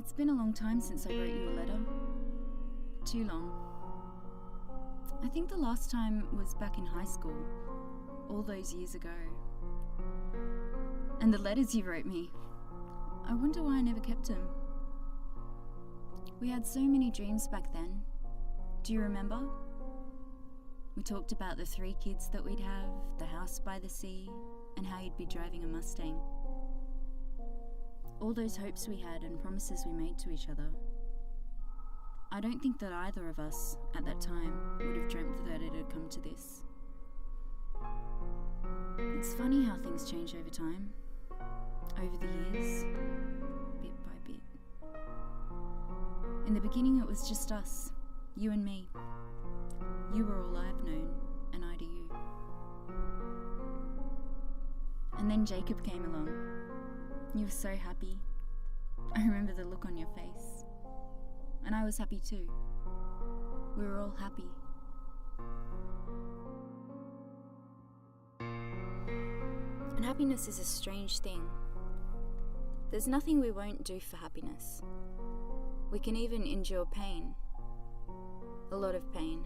It's been a long time since I wrote you a letter. Too long. I think the last time was back in high school, all those years ago. And the letters you wrote me, I wonder why I never kept them. We had so many dreams back then. Do you remember? We talked about the 3 kids that we'd have, the house by the sea, and how you'd be driving a Mustang. All those hopes we had and promises we made to each other. I don't think that either of us, at that time, would have dreamt that it had come to this. It's funny how things change over time, over the years, bit by bit. In the beginning it was just us, you and me. You were all I've known, and I to you. And then Jacob came along. You were so happy. I remember the look on your face. And I was happy too. We were all happy. And happiness is a strange thing. There's nothing we won't do for happiness. We can even endure pain. A lot of pain.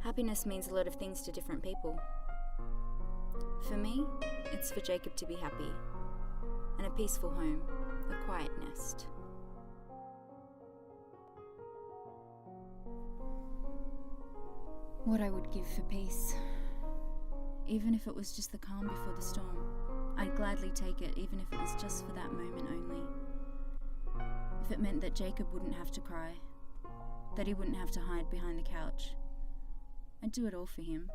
Happiness means a lot of things to different people. For me, it's for Jacob to be happy, and a peaceful home, a quiet nest. What I would give for peace. Even if it was just the calm before the storm, I'd gladly take it, even if it was just for that moment only. If it meant that Jacob wouldn't have to cry, that he wouldn't have to hide behind the couch, I'd do it all for him.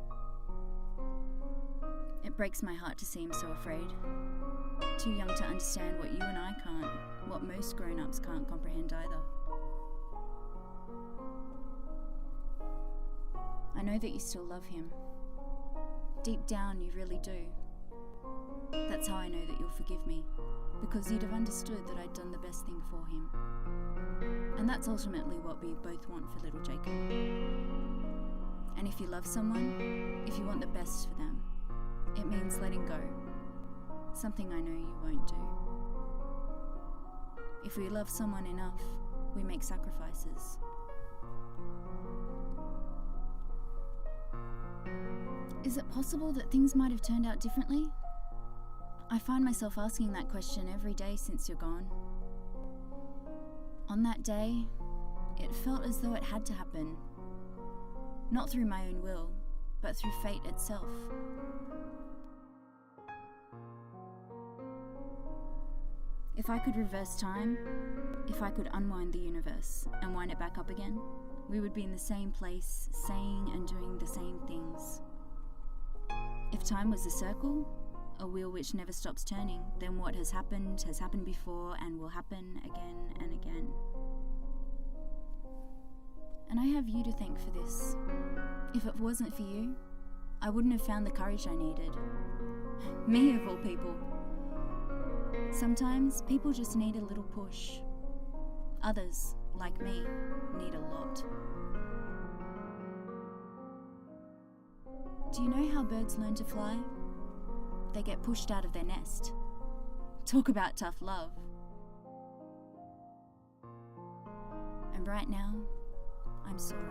It breaks my heart to see him so afraid. Too young to understand what you and I can't, what most grown-ups can't comprehend either. I know that you still love him. Deep down, you really do. That's how I know that you'll forgive me, because you'd have understood that I'd done the best thing for him. And that's ultimately what we both want for little Jacob. And if you love someone, if you want the best for them, it means letting go. Something I know you won't do. If we love someone enough, we make sacrifices. Is it possible that things might have turned out differently? I find myself asking that question every day since you're gone. On that day, it felt as though it had to happen. Not through my own will, but through fate itself. If I could reverse time, if I could unwind the universe and wind it back up again, we would be in the same place, saying and doing the same things. If time was a circle, a wheel which never stops turning, then what has happened before and will happen again and again. And I have you to thank for this. If it wasn't for you, I wouldn't have found the courage I needed. Me of all people. Sometimes people just need a little push. Others, like me, need a lot. Do you know how birds learn to fly? They get pushed out of their nest. Talk about tough love. And right now, I'm sorry.